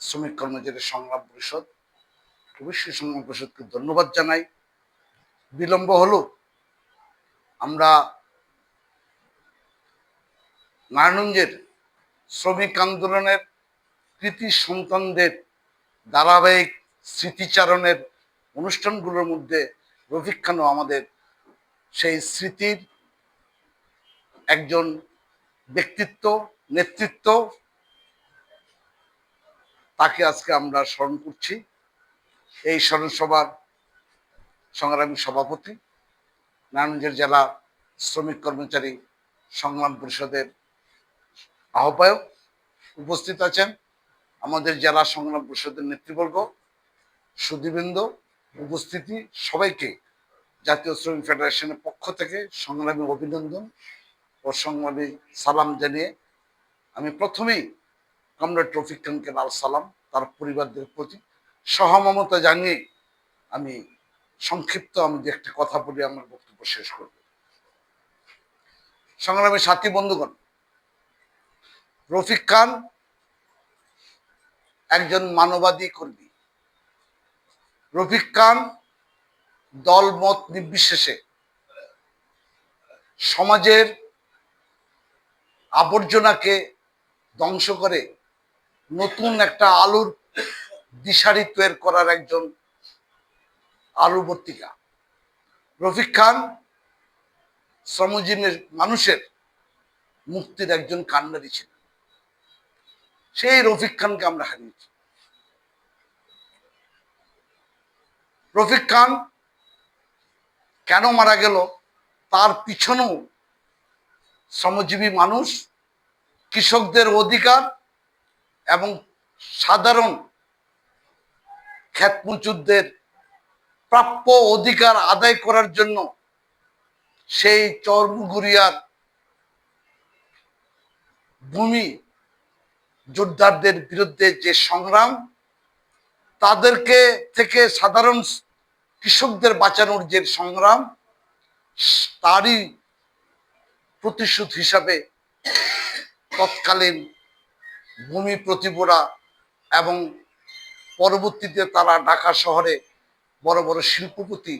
শ্রমিক কর্মচারী সংগ্রাম পরিষদ, অবশ্যই সংগ্রাম পরিষদকে ধন্যবাদ জানাই। বিলম্ব হলো, আমরা নারায়ণগঞ্জের শ্রমিক আন্দোলনের কৃতি সন্তানদের ধারাবাহিক স্মৃতিচারণের অনুষ্ঠানগুলোর মধ্যে রফিক খানও আমাদের সেই স্মৃতির একজন ব্যক্তিত্ব, নেতৃত্ব। তাকে আজকে আমরা স্মরণ করছি। এই স্মরণ সভার সংগ্রামী সভাপতি, নারায়ণগঞ্জ জেলা শ্রমিক কর্মচারী সংগ্রাম পরিষদের আহ্বায়ক উপস্থিত আছেন, আমাদের জেলা সংগ্রাম পরিষদের নেতৃবর্গ, সুধীবৃন্দ, উপস্থিতি সবাইকে জাতীয় শ্রমিক ফেডারেশনের পক্ষ থেকে সংগ্রামী অভিনন্দন ও সংগ্রামী সালাম জানিয়ে আমি প্রথমেই কমরেড রফিক খানকে লাল সালাম, তার পরিবারদের প্রতি সহমর্মিতা জানিয়ে আমি সংক্ষিপ্ত একটা কথা বলে আমার বক্তব্য শেষ করব। সংগ্রামী সাথী বন্ধুগণ, রফিক খান একজন মানবাদী কর্মী। রফিক খান দলমত নির্বিশেষে সমাজের আবর্জনাকে ধ্বংস করে নতুন একটা আলোর দিশারি তৈরি করার একজন আলোবর্তিকা। রফিক খান শ্রমজীবনের মানুষের মুক্তির একজন কান্ডারি ছিলেন। সেই রফিক খানকে আমরা হারিয়েছি। রফিক খান কেন মারা গেল, তার পিছনেও শ্রমজীবী মানুষ, কৃষকদের অধিকার এবং সাধারণ ক্ষেতমজুরদের প্রাপ্য অধিকার আদায় করার জন্য সেই চরমুগুরিয়ার ভূমি যোদ্ধাদের বিরুদ্ধে যে সংগ্রাম, তাদেরকে থেকে সাধারণ কৃষকদের বাঁচানোর যে সংগ্রাম, তারই প্রতিশোধ হিসাবে তৎকালীন ভূমি প্রতিপুরা এবং পরবর্তীতে তারা ঢাকা শহরে বড় বড় শিল্পপতি,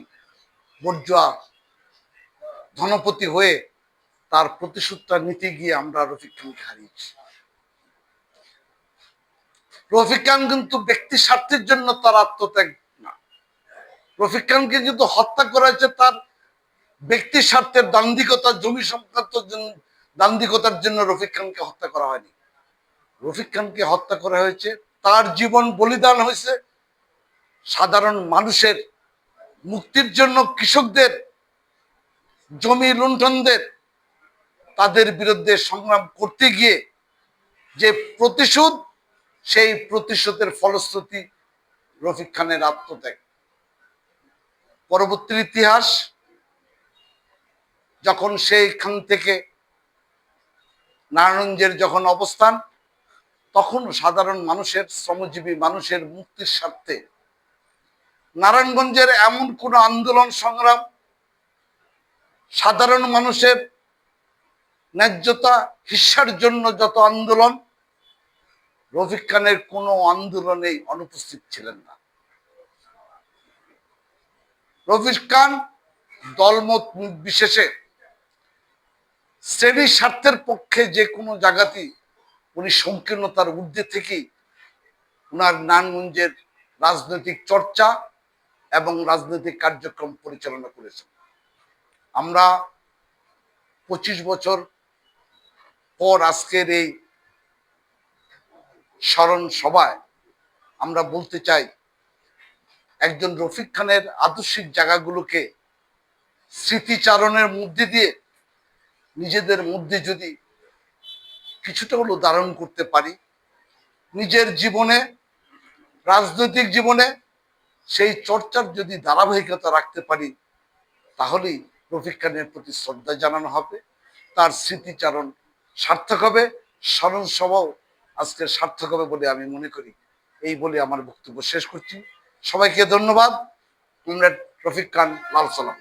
বর্জুয়া ধনপতি হয়ে তার প্রতিশোধটা নিতে গিয়ে আমরা রফিক খানকে হারিয়েছি। রফিক খান কিন্তু ব্যক্তি স্বার্থের জন্য তার আত্মত্যাগ না। রফিক খানকে কিন্তু হত্যা করা হয়েছে তার ব্যক্তি স্বার্থের দান্দিকতা, জমি সংক্রান্ত দান্দিকতার জন্য রফিক খানকে হত্যা করা হয়নি। রফিক খানকে হত্যা করা হয়েছে, তার জীবন বলিদান হয়েছে সাধারণ মানুষের মুক্তির জন্য। কৃষকদের জমি লুণ্ঠনদের, তাদের বিরুদ্ধে সংগ্রাম করতে গিয়ে যে প্রতিশোধ, সেই প্রতিশোধের ফলশ্রুতি রফিক খানের আত্মত্যাগ। পরবর্তী ইতিহাস, যখন সেইখান থেকে নারায়ণগঞ্জের যখন অবস্থান, তখন সাধারণ মানুষের, শ্রমজীবী মানুষের মুক্তির স্বার্থে নারায়ণগঞ্জের এমন কোন আন্দোলন সংগ্রাম, সাধারণ মানুষের ন্যায্যতা হিস্যার জন্য যত আন্দোলন, রফিক খানের কোন আন্দোলনেই অনুপস্থিত ছিলেন না। রফিক খান দলমত বিশেষে শ্রেণীর স্বার্থের পক্ষে যে কোনো জায়গাতেই উনি সংকীর্ণতার ঊর্ধ্বে থেকেই উনার নারায়ণগঞ্জের রাজনৈতিক চর্চা এবং রাজনৈতিক কার্যক্রম পরিচালনা করেছেন। আমরা 25 বছর পর আজকের এই স্মরণ সভায় আমরা বলতে চাই, একজন রফিক খানের আদর্শিক জায়গাগুলোকে স্মৃতিচারণের মধ্যে দিয়ে নিজেদের মধ্যে যদি কিছুটা হলেও ধারণ করতে পারি, নিজের জীবনে, রাজনৈতিক জীবনে সেই চর্চার যদি ধারাবাহিকতা রাখতে পারি, তাহলেই রফিক খানের প্রতি শ্রদ্ধা জানানো হবে, তার স্মৃতিচারণ সার্থক হবে, স্মরণ সভাও আজকের সার্থক হবে বলে আমি মনে করি। এই বলে আমার বক্তব্য শেষ করছি। সবাইকে ধন্যবাদ। কমরেড রফিক খান, লাল সালাম।